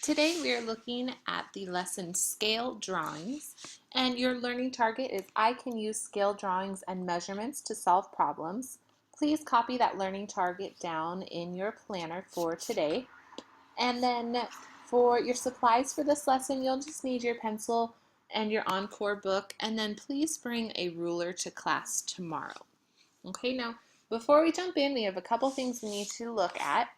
Today we are looking at the lesson Scale Drawings, and your learning target is I can use scale drawings and measurements to solve problems. Please copy that learning target down in your planner for today. And then for your supplies for this lesson, you'll just need your pencil and your Encore book, and then please bring a ruler to class tomorrow. Okay, now before we jump in, we have a couple things we need to look at.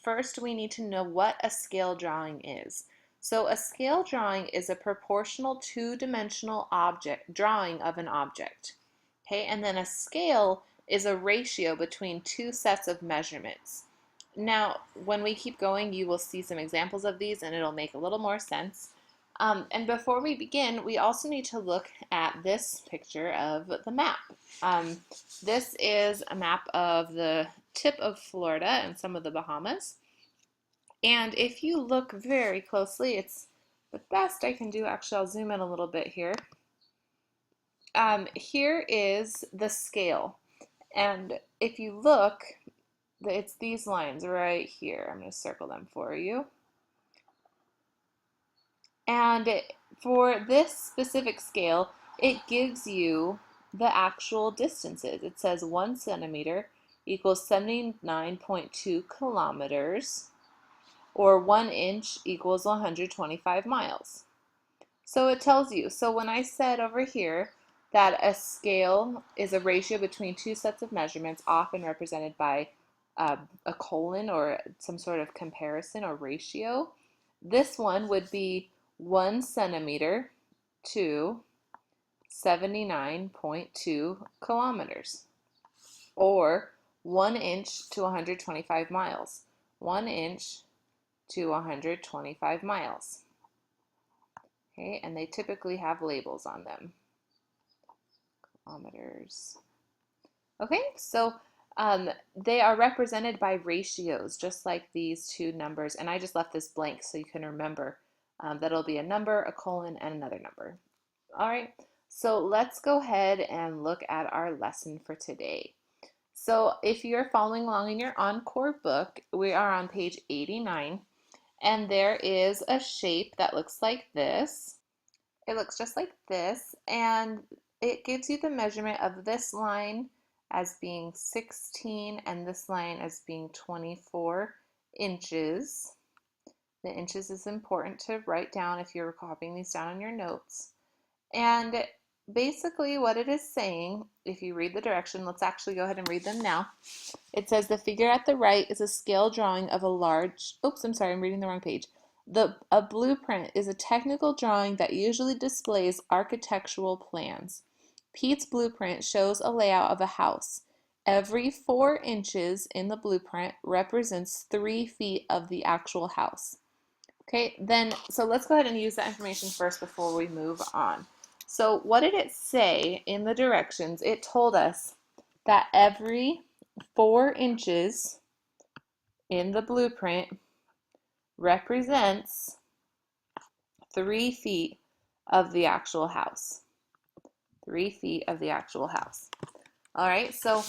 First, we need to know what a scale drawing is. So a scale drawing is a proportional two-dimensional object drawing of an object. Okay, and then a scale is a ratio between two sets of measurements. Now, when we keep going, you will see some examples of these and it'll make a little more sense. And before we begin, we also need to look at this picture of the map. This is a map of the tip of Florida and some of the Bahamas. And if you look very closely, it's the best I can do. Actually, I'll zoom in a little bit here. Here is the scale. And if you look, it's these lines right here. I'm going to circle them for you. And for this specific scale, it gives you the actual distances. It says 1 centimeter equals 79.2 kilometers, or 1 inch equals 125 miles. So it tells you. So when I said over here that a scale is a ratio between two sets of measurements, often represented by a colon or some sort of comparison or ratio, this one would be 1 centimeter to 79.2 kilometers, or 1 inch to 125 miles. 1 inch to 125 miles. Okay, and they typically have labels on them. Kilometers. Okay, so they are represented by ratios, just like these two numbers. And I just left this blank so you can remember that it'll be a number, a colon, and another number. All right, so let's go ahead and look at our lesson for today. So if you're following along in your Encore book, we are on page 89, and there is a shape that looks like this. It looks just like this, and it gives you the measurement of this line as being 16 and this line as being 24 inches. The inches is important to write down if you're copying these down in your notes. And basically what it is saying, if you read the direction, let's actually go ahead and read them now. It says the figure at the right is a scale drawing of a large, oops, I'm sorry, I'm reading the wrong page. A blueprint is a technical drawing that usually displays architectural plans. Pete's blueprint shows a layout of a house. Every 4 inches in the blueprint represents 3 feet of the actual house. Okay, so let's go ahead and use that information first before we move on. So what did it say in the directions? It told us that every 4 inches in the blueprint represents 3 feet of the actual house. 3 feet of the actual house. All right, so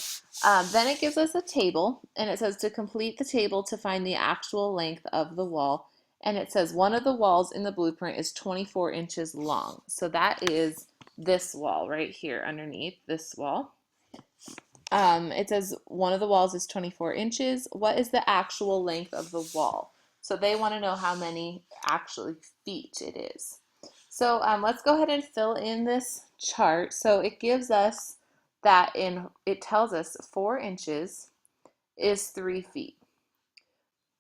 then it gives us a table, and it says to complete the table to find the actual length of the wall. And it says one of the walls in the blueprint is 24 inches long. So that is this wall right here underneath this wall. It says one of the walls is 24 inches. What is the actual length of the wall? So they want to know how many actually feet it is. So let's go ahead and fill in this chart. So it gives us that it tells us 4 inches is 3 feet.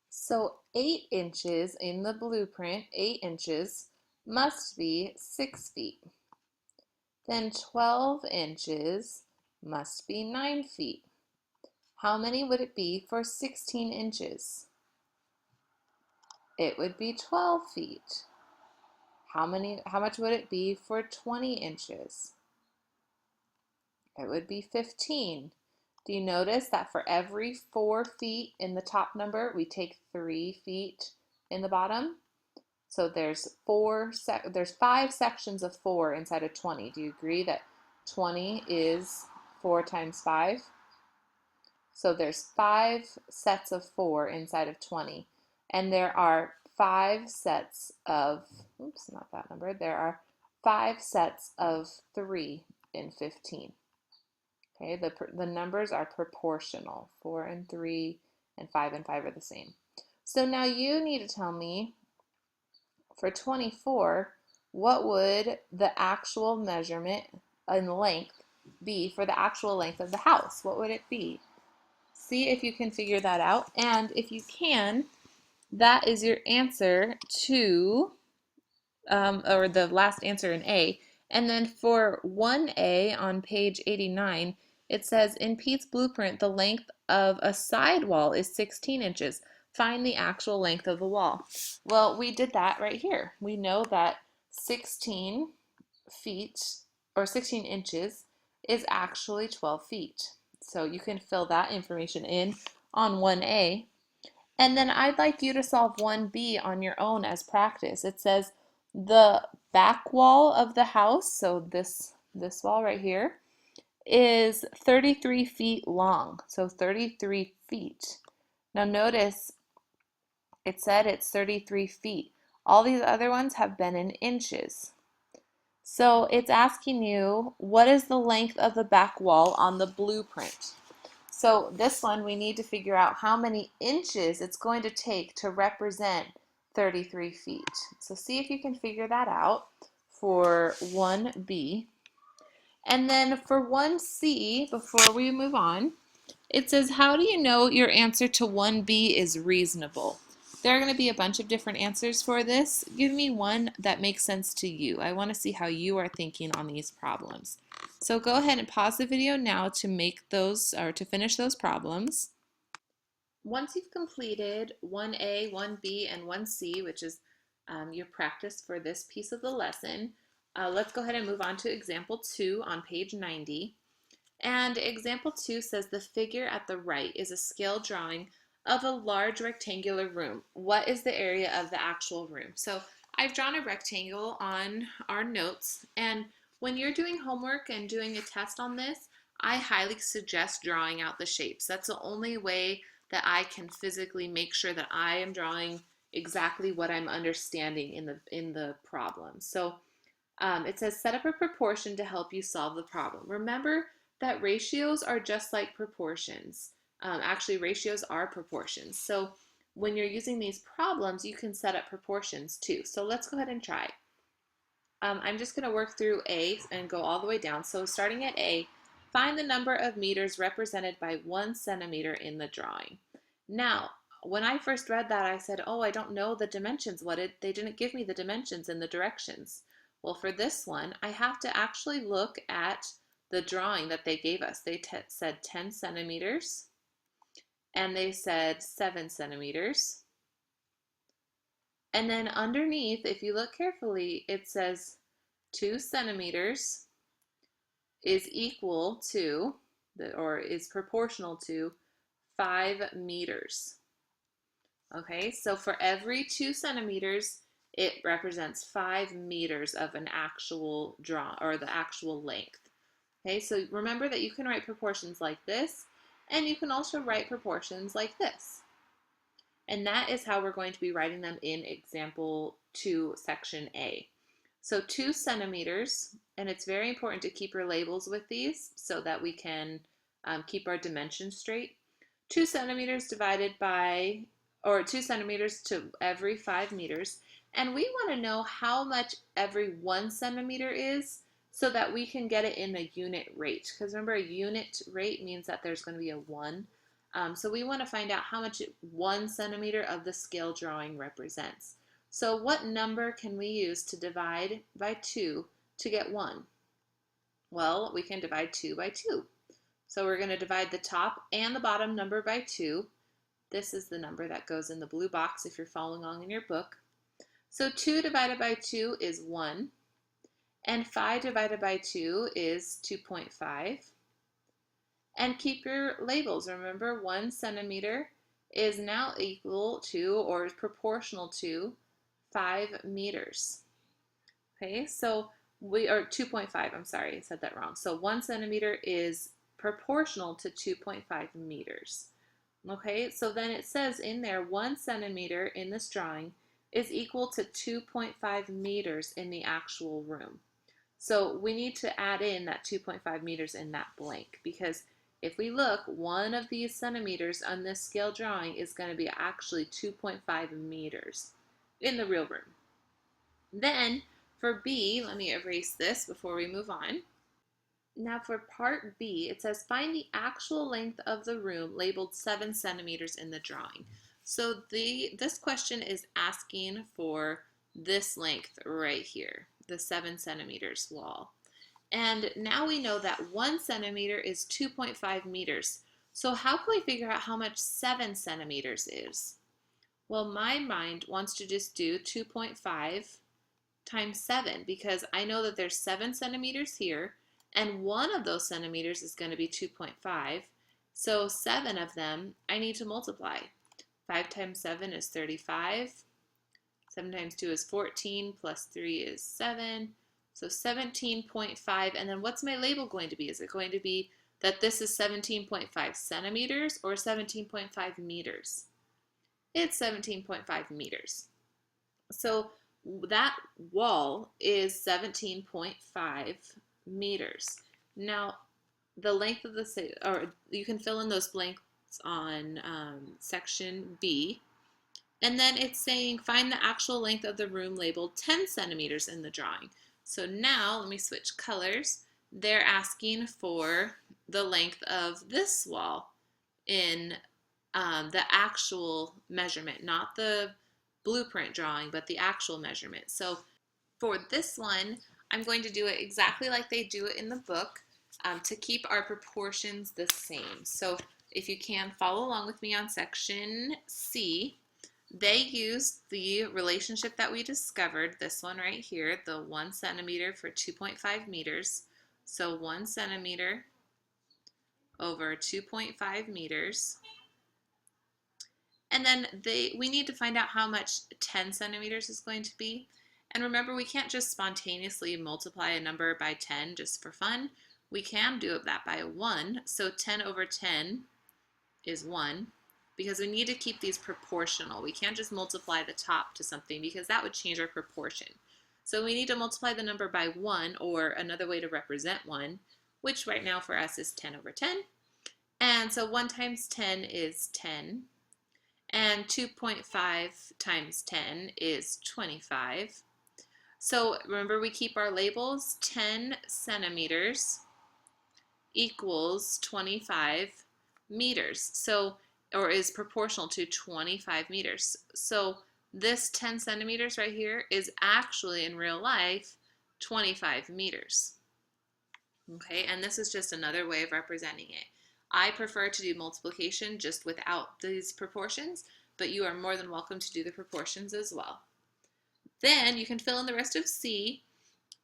So 8 inches in the blueprint, 8 inches must be 6 feet. Then 12 inches must be 9 feet. How many would it be for 16 inches? It would be 12 feet. How much would it be for 20 inches? It would be 15. Do you notice that for every 4 feet in the top number, we take 3 feet in the bottom? So there's 5 sections of 4 inside of 20. Do you agree that 20 is 4 times 5? So there's 5 sets of 4 inside of 20. And there are five sets of, oops, not that number, there are five sets of 3 in 15. Okay, the numbers are proportional. 4 and 3 and 5 are the same. So now you need to tell me for 24, what would the actual measurement in length be for the actual length of the house? What would it be? See if you can figure that out. And if you can, that is your answer to, or the last answer in A. And then for 1A on page 89, it says, in Pete's blueprint, the length of a side wall is 16 inches. Find the actual length of the wall. Well, we did that right here. We know that 16 feet, or 16 inches, is actually 12 feet. So you can fill that information in on 1A. And then I'd like you to solve 1B on your own as practice. It says the back wall of the house, so this wall right here, is 33 feet long. So 33 feet. Now notice it said it's 33 feet. All these other ones have been in inches. So it's asking you, what is the length of the back wall on the blueprint? So this one, we need to figure out how many inches it's going to take to represent 33 feet. So see if you can figure that out for 1B. And then for 1C, before we move on, it says, how do you know your answer to 1B is reasonable? There are going to be a bunch of different answers for this. Give me one that makes sense to you. I want to see how you are thinking on these problems. So go ahead and pause the video now to make those, or to finish those problems. Once you've completed 1A, 1B, and 1C, which is your practice for this piece of the lesson, let's go ahead and move on to example 2 on page 90. And example 2 says the figure at the right is a scale drawing of a large rectangular room. What is the area of the actual room? So I've drawn a rectangle on our notes, and when you're doing homework and doing a test on this, I highly suggest drawing out the shapes. That's the only way that I can physically make sure that I am drawing exactly what I'm understanding in the problem. So it says set up a proportion to help you solve the problem. Remember that ratios are just like proportions. Actually, ratios are proportions. So when you're using these problems, you can set up proportions too. So let's go ahead and try. I'm just going to work through A and go all the way down. So starting at A, find the number of meters represented by 1 centimeter in the drawing. Now, when I first read that, I said, oh, I don't know the dimensions. They didn't give me the dimensions and the directions. Well, for this one, I have to actually look at the drawing that they gave us. They said 10 centimeters, and they said 7 centimeters. And then underneath, if you look carefully, it says 2 centimeters is equal to, or is proportional to 5 meters. Okay, so for every 2 centimeters, it represents 5 meters of an actual draw, or the actual length. Okay, so remember that you can write proportions like this, and you can also write proportions like this. And that is how we're going to be writing them in example 2, section A. So 2 centimeters, and it's very important to keep your labels with these so that we can keep our dimensions straight. 2 centimeters divided by, or 2 centimeters to every 5 meters. And we want to know how much every 1 centimeter is so that we can get it in a unit rate. Because remember, a unit rate means that there's going to be a 1. So we want to find out how much 1 centimeter of the scale drawing represents. So what number can we use to divide by 2 to get 1? Well, we can divide 2 by 2. So we're going to divide the top and the bottom number by 2. This is the number that goes in the blue box if you're following along in your book. So 2 divided by 2 is 1. And 5 divided by 2 is 2.5. And keep your labels. Remember, 1 centimeter is now equal to, or is proportional to, 5 meters. Okay, so or 2.5, I'm sorry, I said that wrong. So 1 centimeter is proportional to 2.5 meters. Okay, so then it says in there 1 centimeter in this drawing is equal to 2.5 meters in the actual room. So we need to add in that 2.5 meters in that blank, because if we look, one of these centimeters on this scale drawing is going to be actually 2.5 meters in the real room. Then for B, let me erase this before we move on. Now for part B, it says find the actual length of the room labeled 7 centimeters in the drawing. So this question is asking for this length right here, the 7 centimeters wall. And now we know that 1 centimeter is 2.5 meters. So how can we figure out how much 7 centimeters is? Well, my mind wants to just do 2.5 times 7, because I know that there's 7 centimeters here, and one of those centimeters is going to be 2.5. So 7 of them I need to multiply. 5 times 7 is 35. 7 times 2 is 14, plus 3 is 7. So 17.5, and then what's my label going to be? Is it going to be that this is 17.5 centimeters or 17.5 meters? It's 17.5 meters. So that wall is 17.5 meters. Now, the length of the, or you can fill in those blanks on section B. And then it's saying find the actual length of the room labeled 10 centimeters in the drawing. So now, let me switch colors. They're asking for the length of this wall in the actual measurement, not the blueprint drawing, but the actual measurement. So for this one, I'm going to do it exactly like they do it in the book to keep our proportions the same. So if you can follow along with me on section C, they used the relationship that we discovered, this one right here, the 1 centimeter for 2.5 meters. So 1 centimeter over 2.5 meters. And then we need to find out how much 10 centimeters is going to be. And remember, we can't just spontaneously multiply a number by 10 just for fun. We can do that by 1. So 10 over 10 is 1, because we need to keep these proportional. We can't just multiply the top to something, because that would change our proportion. So we need to multiply the number by 1, or another way to represent 1, which right now for us is 10 over 10. And so 1 times 10 is 10. And 2.5 times 10 is 25. So remember, we keep our labels. 10 centimeters equals 25 meters. So, or is proportional to 25 meters. So this 10 centimeters right here is actually in real life 25 meters. Okay, and this is just another way of representing it. I prefer to do multiplication just without these proportions, but you are more than welcome to do the proportions as well. Then you can fill in the rest of C,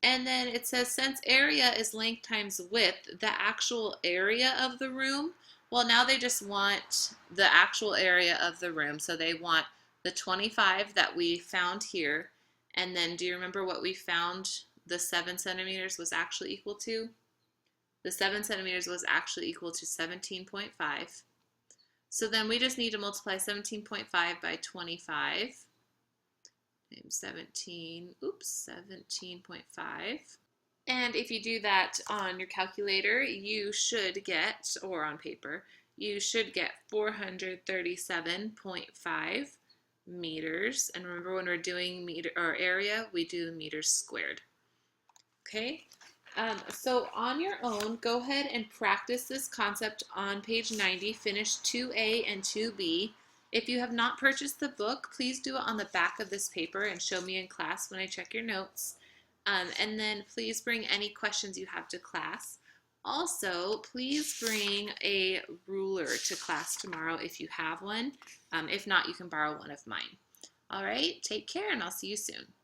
and then it says since area is length times width, the actual area of the room, well, now they just want the actual area of the room. So they want the 25 that we found here, and then do you remember what we found the 7 centimeters was actually equal to? The 7 centimeters was actually equal to 17.5. So then we just need to multiply 17.5 by 25 times 17.5. And if you do that on your calculator, you should get, or on paper, you should get 437.5 meters. And remember, when we're doing meter or area, we do meters squared. Okay? So on your own, go ahead and practice this concept on page 90. Finish 2A and 2B. If you have not purchased the book, please do it on the back of this paper and show me in class when I check your notes. And then please bring any questions you have to class. Also, please bring a ruler to class tomorrow if you have one. If not, you can borrow one of mine. All right, take care, and I'll see you soon.